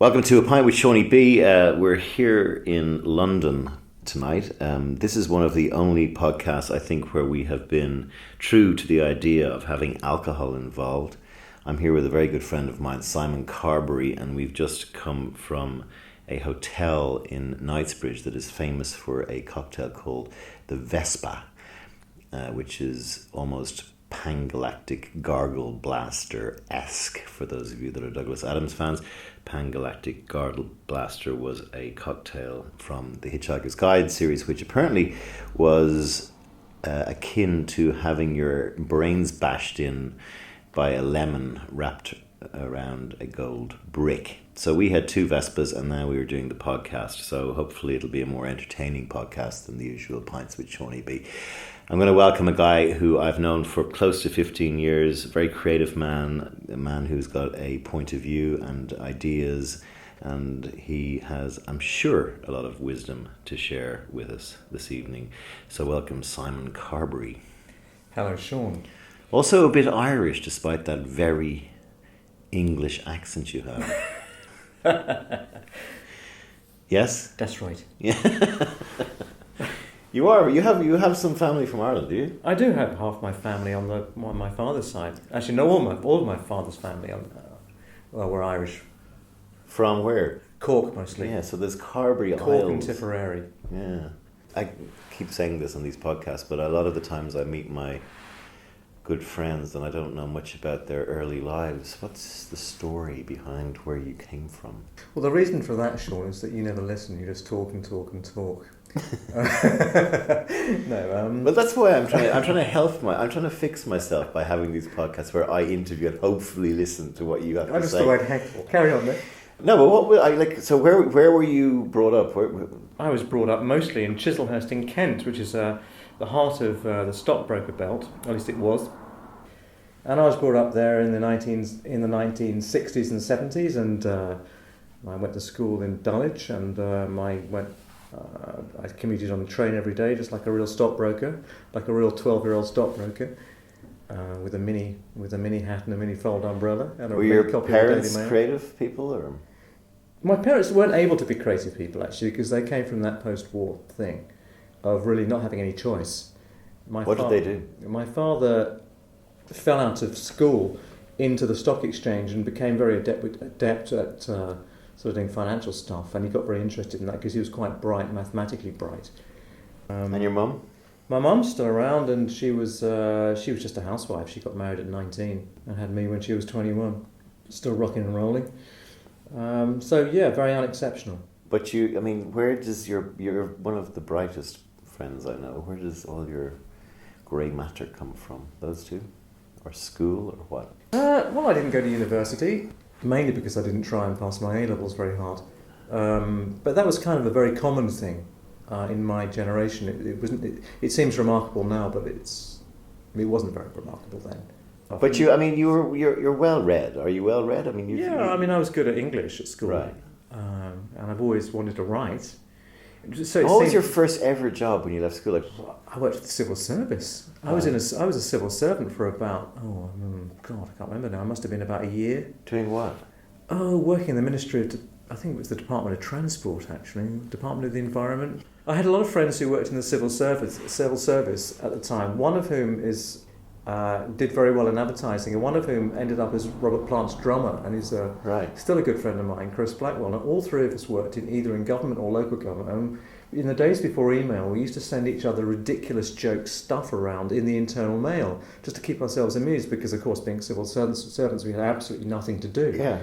Welcome to A Pint with Seaniebee. We're here in London tonight. This is one of the only podcasts, I think, where we have been true to the idea of having alcohol involved. I'm here with a very good friend of mine, Simon Carbery, and we've just come from a hotel in Knightsbridge that is famous for a cocktail called the Vespa, which is almost Pan-Galactic Gargle Blaster-esque for those of you that are Douglas Adams fans. Pan-Galactic Gargle Blaster was a cocktail from the Hitchhiker's Guide series, which apparently was akin to having your brains bashed in by a lemon wrapped around a gold brick. So we had two Vespas and now we were doing the podcast. So hopefully it'll be a more entertaining podcast than the usual Pints with Seaniebee. I'm going to welcome a guy who I've known for close to 15 years, a very creative man, a man who's got a point of view and ideas, and he has, I'm sure, a lot of wisdom to share with us this evening. So welcome, Simon Carbery. Hello, Sean. Also a bit Irish, despite that very English accent you have. Yes? That's right. Yeah. You are. You have some family from Ireland, do you? I do have half my family on my father's side. Actually, no, all of my father's family were Irish. From where? Cork, mostly. Yeah, so there's Carbery Isles. Cork and Tipperary. Yeah. I keep saying this on these podcasts, but a lot of the times I meet my good friends and I don't know much about their early lives. What's the story behind where you came from? Well, the reason for that, Sean, is that you never listen. You just talk and talk and talk. No, but that's why I'm trying to fix myself by having these podcasts where I interview and hopefully listen to what you have to say. I just thought I'd carry on there. No, but what I like? So where were you brought up? I was brought up mostly in Chislehurst in Kent, which is the heart of the stockbroker belt. At least it was. And I was brought up there in the 1960s and 70s, and I went to school in Dulwich, and I commuted on the train every day, just like a real stockbroker, like a real 12-year-old stockbroker, with a mini hat and a mini fold umbrella. And were your parents creative people, or? My parents weren't able to be creative people actually, because they came from that post-war thing of really not having any choice. What did they do? My father fell out of school into the stock exchange and became very adept at sort of doing financial stuff, and he got very interested in that because he was quite bright, mathematically bright. And your mum? My mum's still around, and she was just a housewife. She got married at 19 and had me when she was 21, still rocking and rolling. So yeah, very unexceptional. But where does you're one of the brightest friends I know. Where does all your grey matter come from? Those two? Or school, or what? Well, I didn't go to university, mainly because I didn't try and pass my A-levels very hard. But that was kind of a very common thing in my generation. It wasn't. It seems remarkable now, but it wasn't very remarkable then. But you're well read. Are you well read? I was good at English at school, right? And I've always wanted to write. So what was your first ever job when you left school? I worked for the civil service. I was a civil servant for about I can't remember now. I must have been about a year. Doing what? Oh, working in the Ministry of, I think it was the Department of Transport actually, Department of the Environment. I had a lot of friends who worked in the civil service at the time. One of whom did very well in advertising, and one of whom ended up as Robert Plant's drummer, and he's still a good friend of mine, Chris Blackwell. And all three of us worked either in government or local government. And in the days before email, we used to send each other ridiculous joke stuff around in the internal mail just to keep ourselves amused, because of course, being civil servants, we had absolutely nothing to do. Yeah.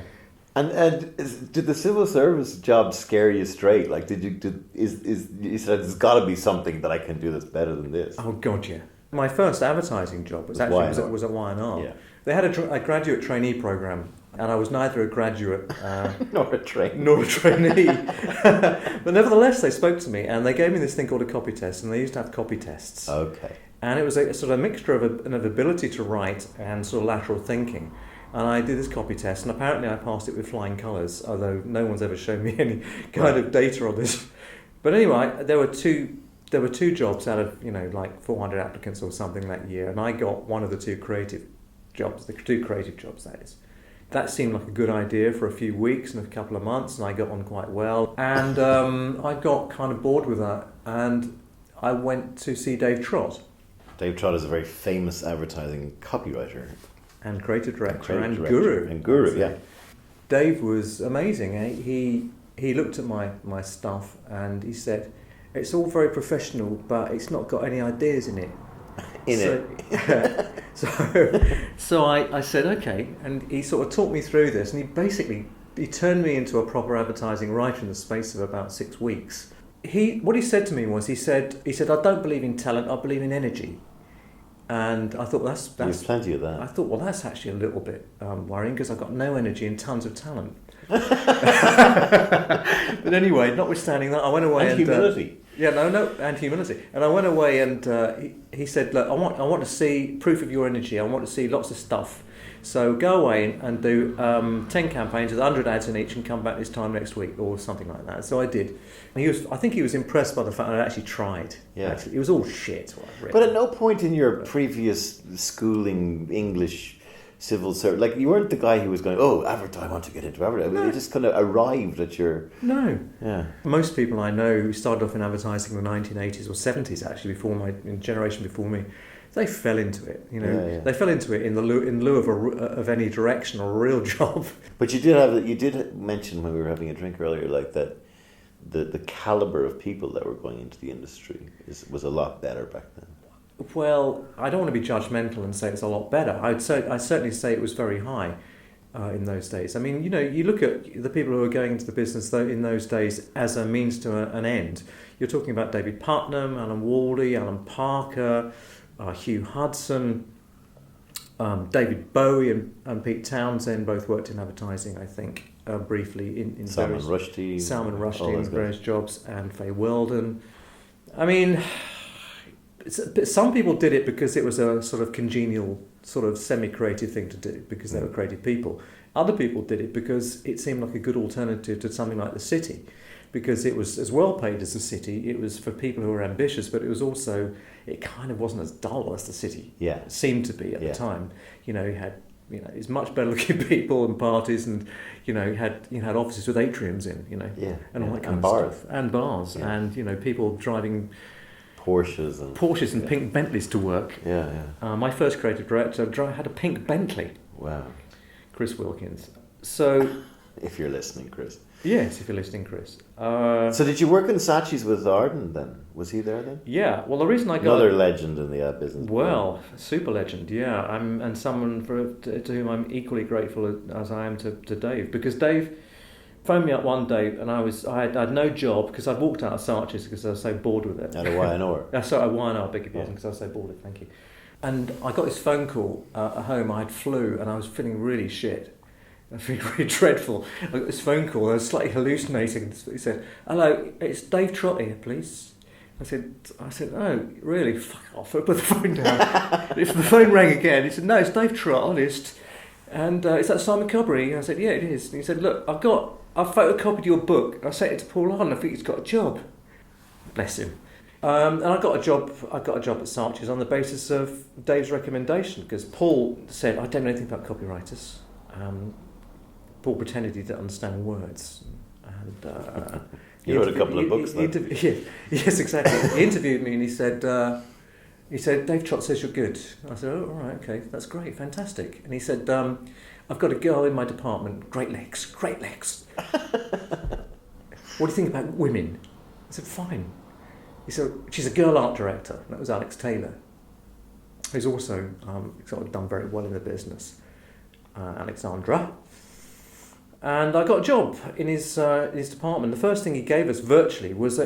And did the civil service job scare you straight? Like, you said there's got to be something that I can do that's better than this? Oh God, yeah. My first advertising job was at Y&R. Yeah. They had a graduate trainee program, and I was neither a graduate nor a trainee. But nevertheless, they spoke to me, and they gave me this thing called a copy test, and they used to have copy tests. Okay. And it was a sort of a mixture of an ability to write and sort of lateral thinking. And I did this copy test, and apparently I passed it with flying colours, although no one's ever shown me any kind of data on this. But anyway, there were two jobs out of, like 400 applicants or something that year, and I got one of the two creative jobs, that is. That seemed like a good idea for a few weeks and a couple of months, and I got on quite well. And I got kind of bored with that, and I went to see Dave Trott. Dave Trott is a very famous advertising copywriter. And creative director, and guru. And guru, yeah. Dave was amazing. He looked at my stuff and he said, "It's all very professional, but it's not got any ideas in it." So I said, okay, and he sort of talked me through this, and he turned me into a proper advertising writer in the space of about 6 weeks. What he said to me was, he said, "I don't believe in talent, I believe in energy." And I thought that's There's plenty of that. I thought, well, that's actually a little bit worrying, because I've got no energy and tons of talent. But anyway, notwithstanding that, I went away and humility. And humility. And I went away, and he said, "Look, I want to see proof of your energy. I want to see lots of stuff. So go away and do 10 campaigns with 100 ads in each, and come back this time next week," or something like that. So I did. And I think he was impressed by the fact that I actually tried. Yeah. Actually, it was all shit. But at no point in your previous schooling, English, civil service, like, you weren't the guy who was going, "Oh, I want to get into advertising." No. You just kind of arrived at your... No. Yeah. Most people I know who started off in advertising in the 1980s or 70s, actually, before my generation before me, they fell into it. They fell into it in lieu of any direction or a real job. But you did mention when we were having a drink earlier, like, that the caliber of people that were going into the industry was a lot better back then. Well, I don't want to be judgmental and say it's a lot better. I certainly say it was very high in those days. I mean, you look at the people who were going into the business in those days as a means to an end. You're talking about David Putnam, Alan Waldie, Alan Parker, Hugh Hudson, David Bowie and Pete Townshend both worked in advertising, I think, briefly in Salman Rushdie in various jobs, and Fay Weldon. I mean, some people did it because it was a sort of congenial, sort of semi-creative thing to do, because they were creative people. Other people did it because it seemed like a good alternative to something like the City, because it was as well paid as the City. It was for people who were ambitious, but it was also, it kind of wasn't as dull as the City seemed to be at the time. You had it's much better looking people and parties, and you had offices with atriums in, and all that kind of stuff, and bars, and people driving Porsches and pink Bentleys to work. My first creative director had a pink Bentley. Wow. Chris Wilkins. So, if you're listening, Chris. Yes, if you're listening, Chris. So did you work in Saatchi's with Arden then? Was he there then? Yeah. Well, the reason I got another legend in the ad business. Well, super legend. Yeah. And someone to whom I'm equally grateful as I am to Dave, because Dave phoned me up one day, and I had no job because I'd walked out of Saatchi's because I was so bored with it. Out of Y&R. Sorry, Y&R, beg your pardon, because I was so bored with it. Thank you. And I got this phone call at home. I had flu, and I was feeling really shit. I was feeling really dreadful. I got this phone call. I was slightly hallucinating. He said, "Hello, it's Dave Trott here, please." I said, "Oh, really? Fuck off." I put the phone down. If the phone rang again, he said, "No, it's Dave Trott, honest. And is that Simon Carbery?" And I said, "Yeah, it is." And he said, "Look, I've photocopied your book. I sent it to Paul Arden. I think he's got a job." Bless him. And I got a job at Saatchi's on the basis of Dave's recommendation, because Paul said, "I don't know anything about copywriters." Paul pretended he didn't understand words. And he wrote a couple of books then. Yes, exactly. He interviewed me, and he said, "Dave Trott says you're good." I said, "Oh, all right, okay, that's great, fantastic." And he said, "I've got a girl in my department, great legs. What do you think about women?" I said, "Fine." He said, "She's a girl art director." That was Alex Taylor, who's also sort of done very well in the business. Alexandra. And I got a job in his department. The first thing he gave us virtually was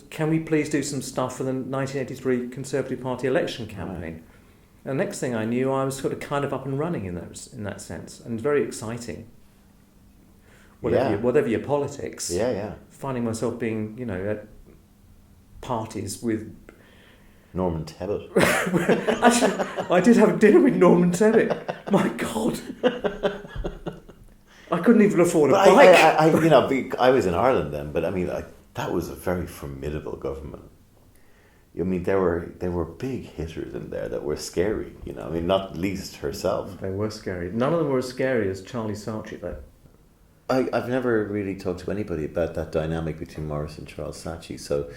can we please do some stuff for the 1983 Conservative Party election campaign? Right. And the next thing I knew, I was sort of kind of up and running in that sense, and very exciting. Whatever your politics. Finding myself being, at parties with Norman Tebbit. Actually, I did have dinner with Norman Tebbit. My God. I couldn't even afford a bike. I was in Ireland then, but I mean, that was a very formidable government. I mean, there were big hitters in there that were scary, you know. I mean, not least herself. They were scary. None of them were as scary as Charlie Saatchi, though. I've never really talked to anybody about that dynamic between Maurice and Charles Saatchi. So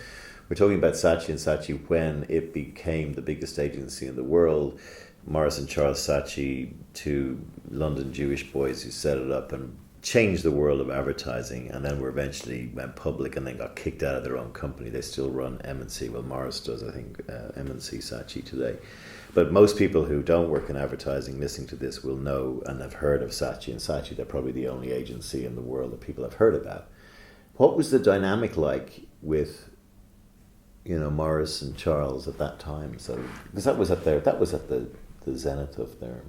we're talking about Saatchi and Saatchi when it became the biggest agency in the world. Maurice and Charles Saatchi, two London Jewish boys who set it up and changed the world of advertising, and then eventually went public and then got kicked out of their own company. They still run M&C. Well, Maurice does, I think, M&C Saatchi today. But most people who don't work in advertising listening to this will know and have heard of Saatchi and Saatchi. They're probably the only agency in the world that people have heard about. What was the dynamic like with, you know, Maurice and Charles at that time? So, because that was at the zenith of their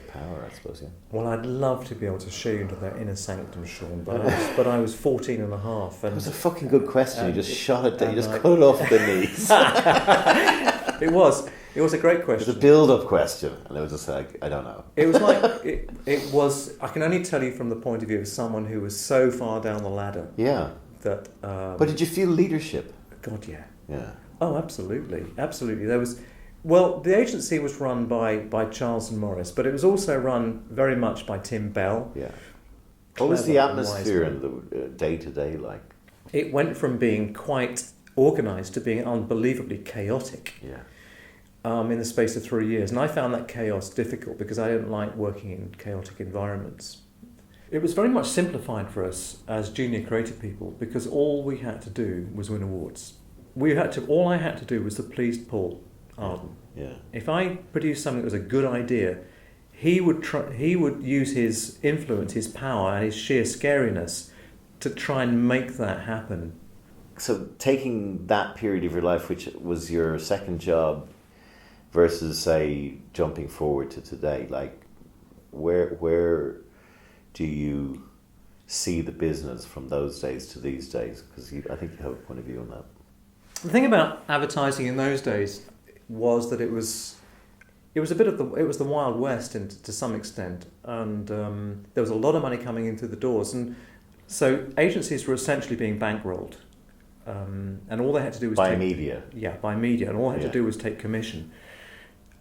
power, I suppose. Yeah. Well, I'd love to be able to show you into their inner sanctum, Sean, but I was 14 and a half. And it was a fucking good question. You just shot it down. You just cut it off at the knees. It was a great question. It was a build-up question, and it was just like, I don't know. It was like, it was, I can only tell you from the point of view of someone who was so far down the ladder. Yeah. That. But did you feel leadership? God, yeah. Yeah. Oh, absolutely. Absolutely. There was, well, the agency was run by Charles and Maurice, but it was also run very much by Tim Bell. Yeah. What was the atmosphere and the day-to-day like? It went from being quite organised to being unbelievably chaotic. Yeah. In the space of 3 years. And I found that chaos difficult because I don't like working in chaotic environments. It was very much simplified for us as junior creative people because all we had to do was win awards. All I had to do was to please Paul Arden. Yeah. If I produced something that was a good idea, he would use his influence, his power, and his sheer scariness to try and make that happen. So taking that period of your life, which was your second job, versus, say, jumping forward to today, like, where do you see the business from those days to these days? Because I think you have a point of view on that. The thing about advertising in those days was that it was the Wild West to some extent, and there was a lot of money coming in through the doors, and so agencies were essentially being bankrolled, and all they had to do was by media, and all they had to do was take commission.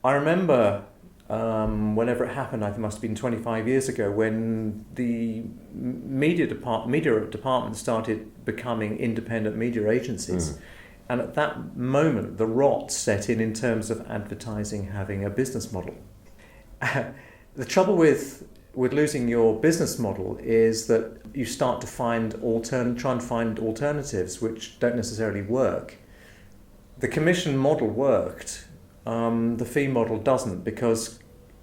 I remember whenever it happened, I think it must have been 25 years ago, when the media departments started becoming independent media agencies. And at that moment, the rot set in terms of advertising having a business model. The trouble with losing your business model is that you start to try and find alternatives which don't necessarily work. The commission model worked. The fee model doesn't, because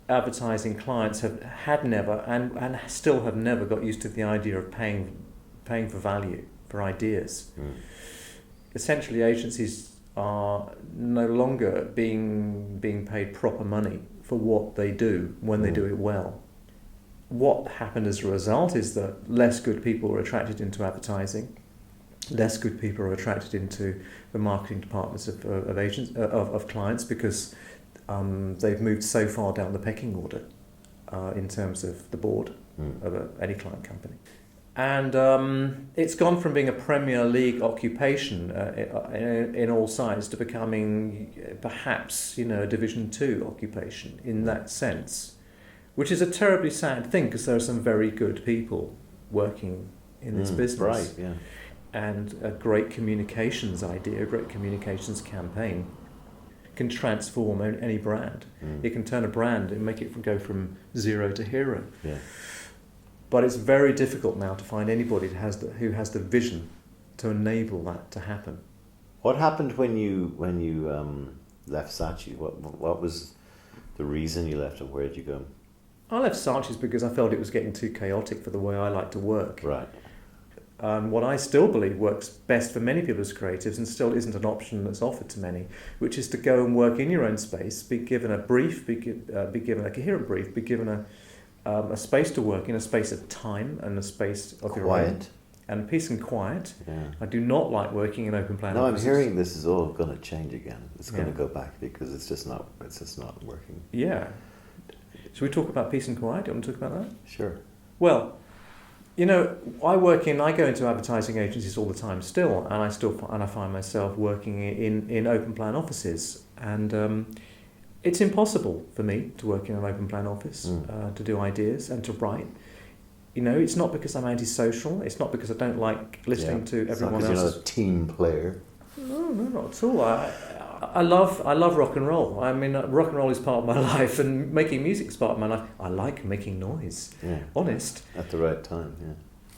advertising clients had never and still have never got used to the idea of paying for value, for ideas. Essentially, agencies are no longer being paid proper money for what they do when they do it well. What happened as a result is that less good people are attracted into advertising. Less good people are attracted into the marketing departments of clients because they've moved so far down the pecking order in terms of the board of any client company. And it's gone from being a Premier League occupation in all sides to becoming perhaps, a Division 2 occupation in that sense, which is a terribly sad thing because there are some very good people working in this business. Right, yeah. And a great communications idea, a great communications campaign can transform any brand. It can turn a brand and make it go from zero to hero. Yeah. But it's very difficult now to find anybody who has the vision to enable that to happen. What happened when you left Saatchi? What was the reason you left, and where did you go? I left Saatchi's because I felt it was getting too chaotic for the way I like to work. Right. What I still believe works best for many people as creatives, and still isn't an option that's offered to many, which is to go and work in your own space, be given a brief, be given a coherent brief, be given a space to work in, a space of time and a space of your own. And peace and quiet. Yeah. I do not like working in open plan offices. I'm hearing this is all going to change again. It's going to go back because it's just not working. Yeah. Should we talk about peace and quiet? Do you want to talk about that? Sure. Well, I go into advertising agencies all the time still, and I find myself working in open plan offices, and it's impossible for me to work in an open plan office, to do ideas and to write. It's not because I'm antisocial. It's not because I don't like listening to everyone else. You're not a team player. No, not at all. I love rock and roll. I mean, rock and roll is part of my life, and making music is part of my life. I like making noise. Yeah. Honest. At the right time. Yeah.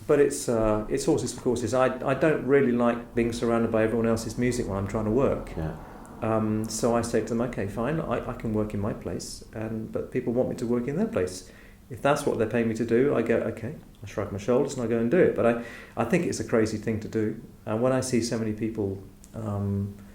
But it's horses for courses. I don't really like being surrounded by everyone else's music when I'm trying to work. Yeah. So I say to them, okay, fine, I can work in my place, but people want me to work in their place. If that's what they're paying me to do, I go, okay, I shrug my shoulders and I go and do it. But I think it's a crazy thing to do. And when I see so many people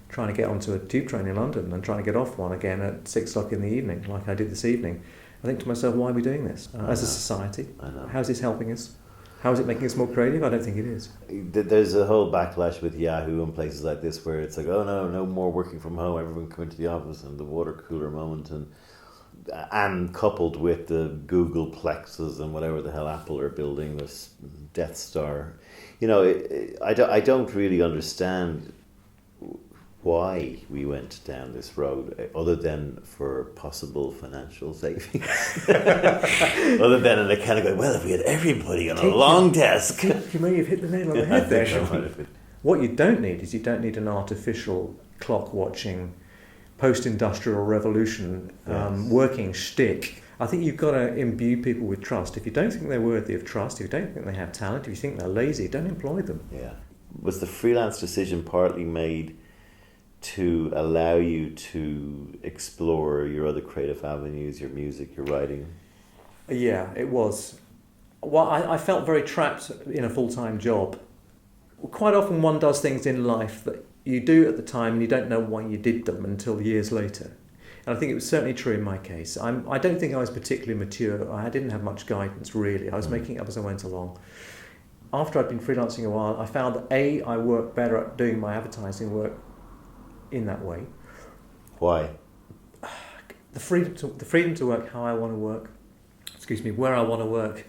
trying to get onto a tube train in London and trying to get off one again at 6 o'clock in the evening, like I did this evening, I think to myself, why are we doing this as a society? I know. How's this helping us? How is it making us more creative? I don't think it is. There's a whole backlash with Yahoo and places like this where it's like, oh no more working from home, everyone come into the office, and the water cooler moment, and coupled with the Google Plexes and whatever the hell Apple are building, this Death Star. I don't really understand why we went down this road, other than for possible financial savings. Other than in a kind of going, well, if we had everybody on a long desk. You may have hit the nail on the head there. What you don't need is an artificial clock-watching, post-industrial revolution working shtick. I think you've got to imbue people with trust. If you don't think they're worthy of trust, if you don't think they have talent, if you think they're lazy, don't employ them. Yeah. Was the freelance decision partly made to allow you to explore your other creative avenues, your music, your writing? Yeah, it was. Well, I felt very trapped in a full-time job. Quite often one does things in life that you do at the time and you don't know why you did them until years later. And I think it was certainly true in my case. I don't think I was particularly mature. I didn't have much guidance, really. I was making it up as I went along. After I'd been freelancing a while, I found that I worked better at doing my advertising work in that way. Why? The freedom to work how I want to work. Where I want to work.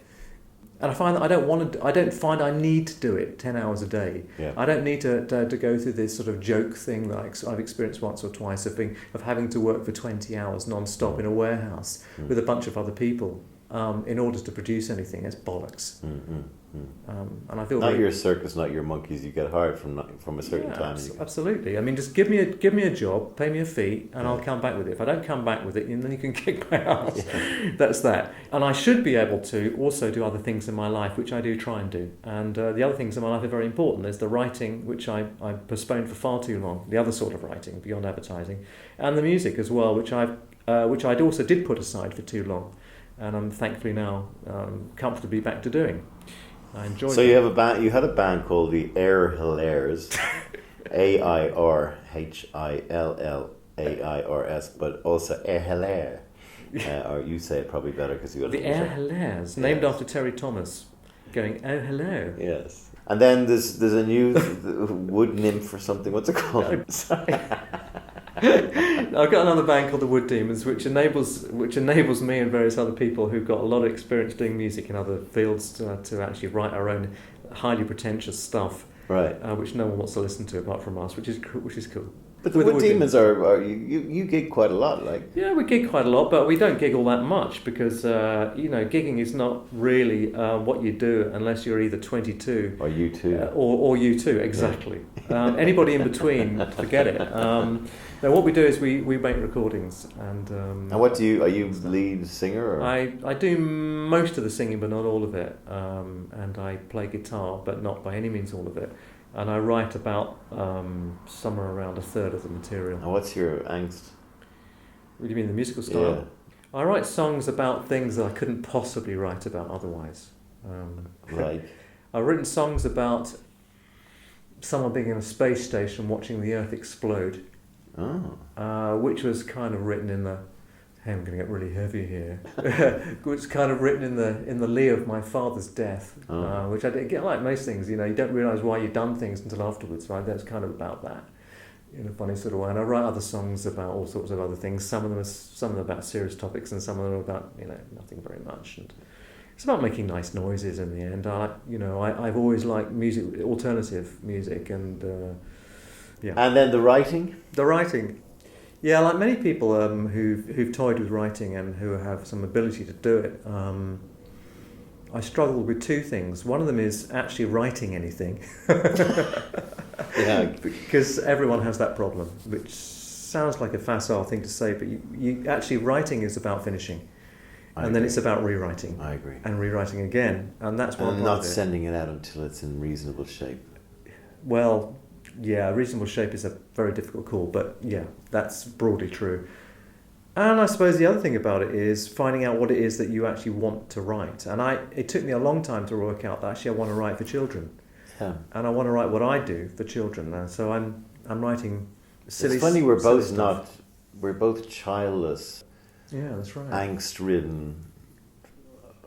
And I find that I don't find I need to do it 10 hours a day. Yeah. I don't need to go through this sort of joke thing that I've experienced once or twice of having to work for 20 hours non-stop in a warehouse with a bunch of other people in order to produce anything. It's bollocks. And I feel not your circus, not your monkeys. You get hired from a certain time. Absolutely. I mean, just give me a job, pay me a fee, and I'll come back with it. If I don't come back with it, then you can kick my ass. Yeah. That's that. And I should be able to also do other things in my life, which I do try and do. And the other things in my life are very important. There's the writing, which I postponed for far too long. The other sort of writing beyond advertising, and the music as well, which I also did put aside for too long, and I'm thankfully now comfortably back to doing. I enjoyed so that. You had a band called the Air Hilaires, AirHillairs, but also Air Hilaires. Or you say it probably better because you got the Air Hilaires, named after Terry Thomas, going oh hello. Yes, and then there's a new wood nymph or something. What's it called? No, sorry. I've got another band called the Wood Demons, which enables me and various other people who've got a lot of experience doing music in other fields to actually write our own highly pretentious stuff, right? Which no one wants to listen to apart from us, which is cool. But the Wood Demons are you gig quite a lot, like? Yeah, we gig quite a lot, but we don't gig all that much because gigging is not really what you do unless you're either 22 or U2 or U2 exactly. Yeah. Anybody in between, forget it. Now what we do is we make recordings and what do are you lead singer? Or? I do most of the singing but not all of it, and I play guitar but not by any means all of it. And I write about somewhere around a third of the material. And what's your angst? What do you mean, the musical style? Yeah. I write songs about things that I couldn't possibly write about otherwise. Like? I've written songs about someone being in a space station watching the Earth explode, which was kind of written in the... Hey, I'm going to get really heavy here. It's kind of written in the lee of my father's death, which I didn't get. Like most things, you don't realise why you've done things until afterwards. Right? That's kind of about that, in a funny sort of way. And I write other songs about all sorts of other things. Some of them about serious topics, and some of them about nothing very much. And it's about making nice noises in the end. I've always liked music, alternative music, and yeah. And then the writing? The writing. Yeah, like many people who've toyed with writing and who have some ability to do it, I struggle with two things. One of them is actually writing anything. Yeah. Because everyone has that problem, which sounds like a facile thing to say, but you actually, writing is about finishing. And then it's about rewriting. I agree. And rewriting again. And that's one part not of it. sending it out until it's in reasonable shape. Well, yeah, reasonable shape is a very difficult call, but yeah, that's broadly true. And I suppose the other thing about it is finding out what it is that you actually want to write. And it took me a long time to work out that actually I want to write for children. Yeah. And I want to write what I do for children. And so I'm writing silly. It's funny, we're stuff. both childless. Yeah, that's right. Angst-ridden,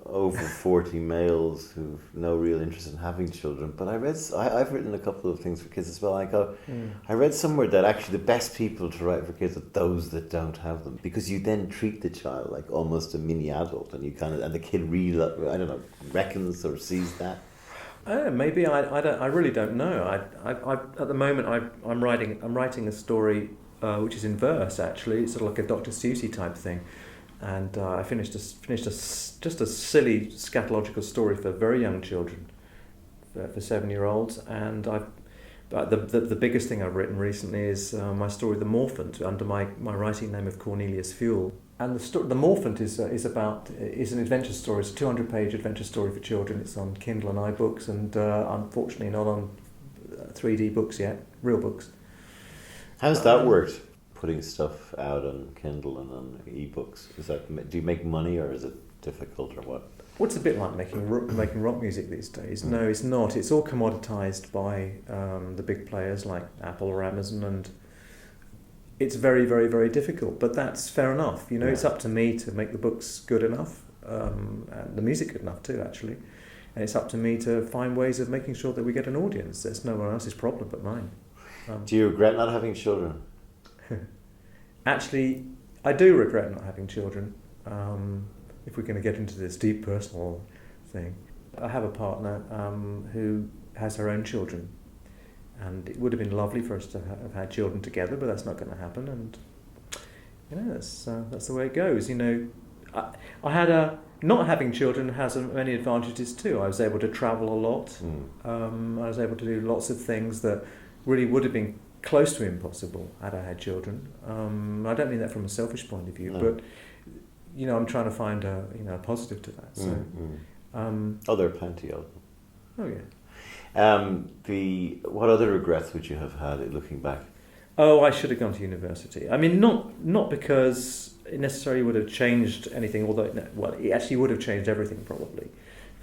over 40 males who've no real interest in having children. But I've written a couple of things for kids as well. I read somewhere that actually the best people to write for kids are those that don't have them, because you then treat the child like almost a mini adult, and and the kid really, I don't know, reckons or sees that. Maybe I really don't know. I at the moment I'm writing a story which is in verse, actually. It's sort of like a Dr. Seussy type thing, and I finished just a silly scatological story for very young children, for 7-year-olds, and but the biggest thing I've written recently is my story The Morphant, under my writing name of Cornelius Fuel. And the Morphant is an adventure story. It's a 200-page adventure story for children. It's on Kindle and iBooks, and unfortunately not on 3D books yet, real books. How's that worked? Putting stuff out on Kindle and on ebooks. Do you make money, or is it difficult, or what? Well, it's a bit like making rock music these days. No, it's not. It's all commoditized by the big players like Apple or Amazon, and it's very, very, very difficult. But that's fair enough. Yeah. It's up to me to make the books good enough, and the music good enough too, actually. And it's up to me to find ways of making sure that we get an audience. It's no one else's problem but mine. Do you regret not having children? Actually, I do regret not having children. If we're going to get into this deep personal thing, I have a partner who has her own children, and it would have been lovely for us to have had children together, but that's not going to happen. And that's the way it goes. I had not having children has many advantages too. I was able to travel a lot. I was able to do lots of things that really would have been close to impossible had I had children. I don't mean that from a selfish point of view, but I'm trying to find a positive to that. So, there are plenty of them. Oh yeah. What other regrets would you have had looking back? Oh, I should have gone to university. I mean, not because it necessarily would have changed anything, although it actually would have changed everything probably.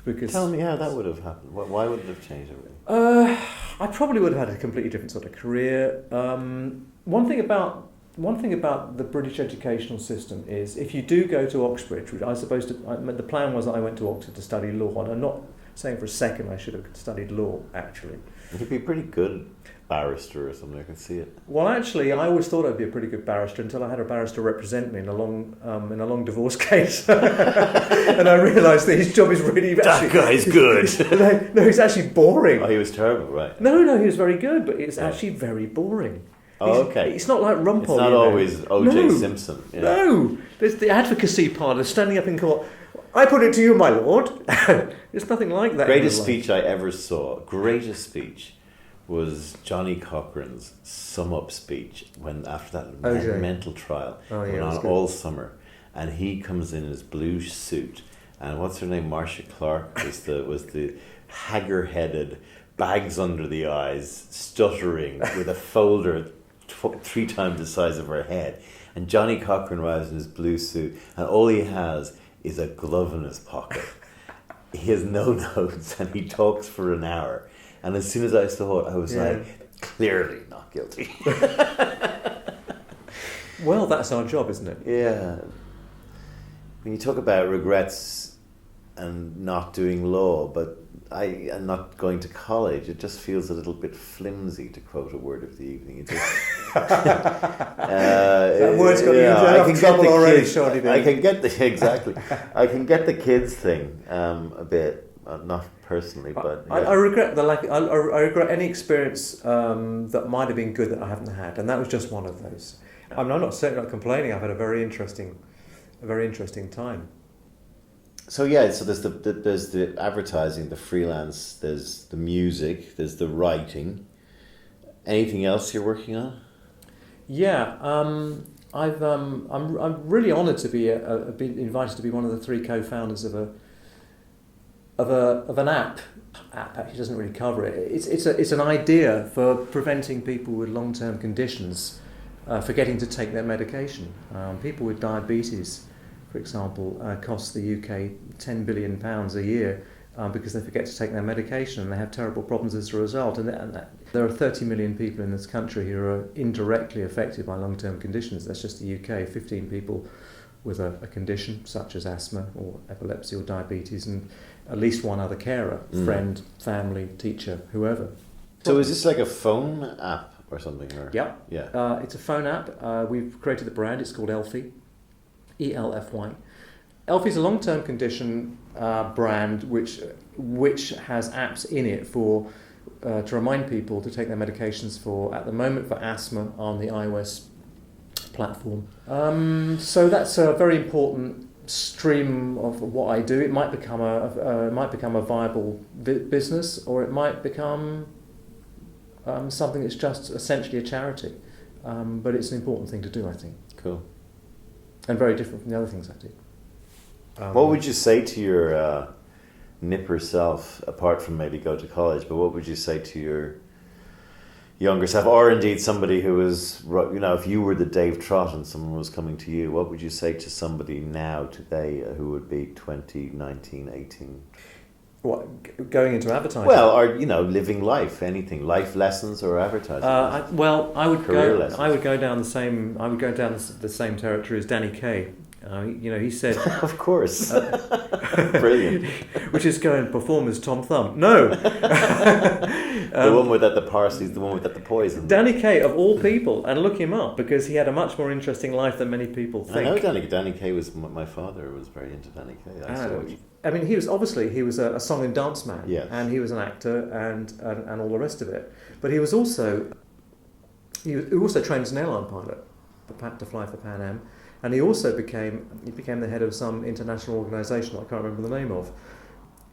Because tell me how that would have happened. Why would it have changed everything? I probably would have had a completely different sort of career. One thing about the British educational system is if you do go to Oxbridge, which the plan was that I went to Oxford to study law, and I'm not saying for a second I should have studied law, actually. You'd be pretty good barrister or something, I can see it. Well, actually, I always thought I'd be a pretty good barrister until I had a barrister represent me in a long divorce case, and I realised that his job is really that guy's good. No, he's actually boring. Oh, he was terrible, right? No, he was very good, but it's actually very boring. Okay. It's not like Rumpole. It's not always O.J. Simpson. Yeah. No, there's the advocacy part of standing up in court. I put it to you, my lord. There's nothing like that. Greatest speech I ever saw. Greatest speech was Johnnie Cochran's sum-up speech after that mental trial went on all summer, and he comes in his blue suit, and what's her name? Marcia Clark was the hagger-headed, bags under the eyes, stuttering with a folder 3 times the size of her head, and Johnnie Cochran arrives in his blue suit, and all he has is a glove in his pocket. He has no notes, and he talks for an hour. And as soon as I saw it, I was like, clearly not guilty. Well, that's our job, isn't it? Yeah. When you talk about regrets and not doing law, but I am not going to college, it just feels a little bit flimsy, to quote a word of the evening. It just, that word's got you in trouble already, Seaniebee. I can get I can get the kids thing a bit, not personally, but I regret the lack. I regret any experience that might have been good that I haven't had, and that was just one of those. I'm not certainly not complaining. I've had a very interesting time. So yeah, so there's the advertising, the freelance, there's the music, there's the writing. Anything else you're working on? Yeah, I'm really honoured to be invited to be one of the 3 co-founders of an app. App actually doesn't really cover it. It's an idea for preventing people with long-term conditions forgetting to take their medication. People with diabetes, for example, cost the UK £10 billion a year because they forget to take their medication, and they have terrible problems as a result. And there are 30 million people in this country who are indirectly affected by long-term conditions. That's just the UK. 15 people with a condition such as asthma or epilepsy or diabetes, and at least one other carer, friend, family, teacher, whoever. So is this like a phone app or something? Or? Yep. Yeah. It's a phone app. We've created the brand. It's called Elfie. ELFY. Elfie is a long-term condition brand which has apps in it for to remind people to take their medications for, at the moment, for asthma on the iOS platform. So that's a very important stream of what I do. It might become a viable business, or it might become something that's just essentially a charity. But it's an important thing to do, I think. Cool. And very different from the other things I do. What would you say to your nipper self, apart from maybe go to college, but what would you say to your younger self, or indeed somebody who was, if you were the Dave Trott and someone was coming to you, what would you say to somebody now, today, who would be 20, 19, 18? What, going into advertising? Well, or, living life, anything, life lessons or advertising. I would go down the same territory as Danny Kaye. He said, of course, brilliant. Which is go and perform as Tom Thumb. No, the one without the parsley, the one without the poison. Danny Kaye, of all people, and look him up because he had a much more interesting life than many people think. I know Danny Kaye was. My father was very into Danny Kaye. He was a song and dance man, yes. And he was an actor and all the rest of it. But he also trained as an airline pilot to fly for Pan Am. And he also became the head of some international organisation I can't remember the name of.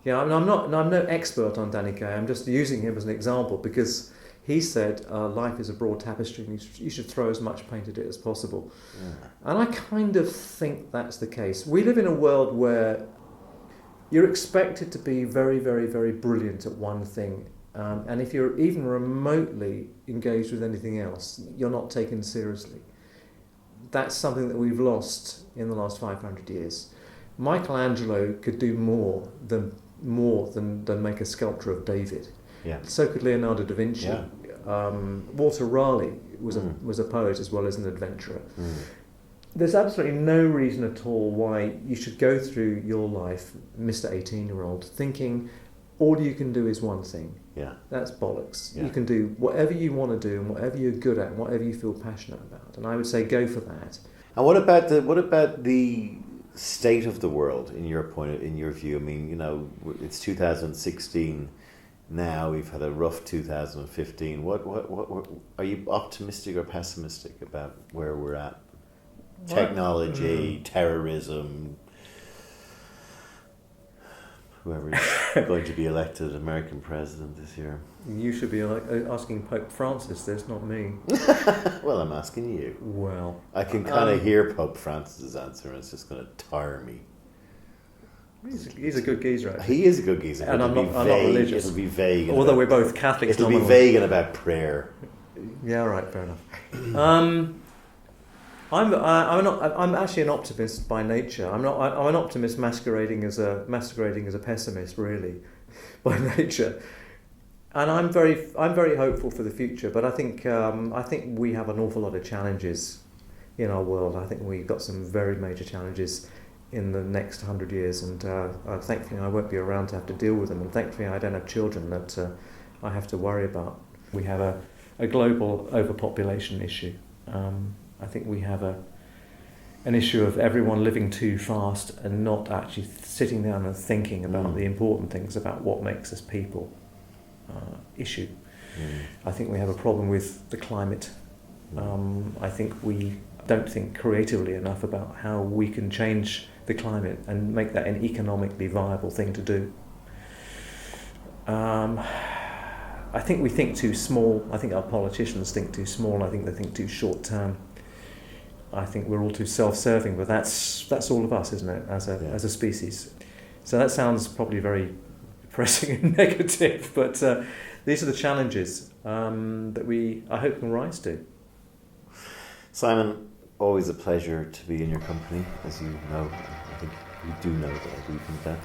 Yeah, I'm no expert on Danny Kaye. I'm just using him as an example because he said life is a broad tapestry and you should throw as much paint at it as possible. Yeah. And I kind of think that's the case. We live in a world where you're expected to be very, very, very brilliant at one thing. And if you're even remotely engaged with anything else, you're not taken seriously. That's something that we've lost in the last 500 years. Michelangelo could do more than make a sculpture of David. Yeah. So could Leonardo da Vinci. Yeah. Walter Raleigh was a poet as well as an adventurer. There's absolutely no reason at all why you should go through your life, Mr. 18-year-old, thinking all you can do is one thing. Yeah. That's bollocks. Yeah. You can do whatever you want to do and whatever you're good at and whatever you feel passionate about. And I would say go for that. And what about the state of the world in your view? I mean, it's 2016 now. We've had a rough 2015. What are you optimistic or pessimistic about where we're at? Technology, terrorism, whoever's going to be elected American president this year. You should be asking Pope Francis this, not me. Well, I'm asking you. Well, I can kind of hear Pope Francis's answer, and it's just going to tire me. He's a good geezer, actually. He is a good geezer. And I'm not religious. It'll be vague. Although we're both Catholics. It'll be vague and about prayer. Yeah, right, fair enough. I'm actually an optimist by nature. I'm an optimist masquerading as a pessimist, really, by nature. And I'm very hopeful for the future. But I think we have an awful lot of challenges in our world. I think we've got some very major challenges in the next 100 years, and thankfully I won't be around to have to deal with them, and thankfully I don't have children that I have to worry about. We have a global overpopulation issue. I think we have an issue of everyone living too fast and not actually sitting down and thinking about the important things about what makes us people issue. I think we have a problem with the climate. I think we don't think creatively enough about how we can change the climate and make that an economically viable thing to do. I think we think too small. I think our politicians think too small. I think they think too short term. I think we're all too self-serving, but that's all of us, isn't it, as a species? So that sounds probably very depressing and negative, but these are the challenges that we, I hope, can rise to. Simon, always a pleasure to be in your company, as you know. I think you do know that I do think that.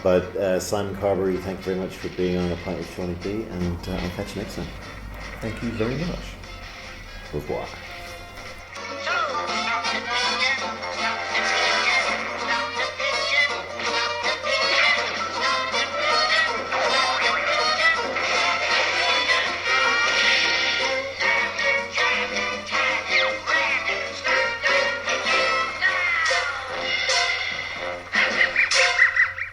But Simon Carbery, thank you very much for being on A Pint with Seaniebee, and I'll catch you next time. Thank you very much. Au revoir.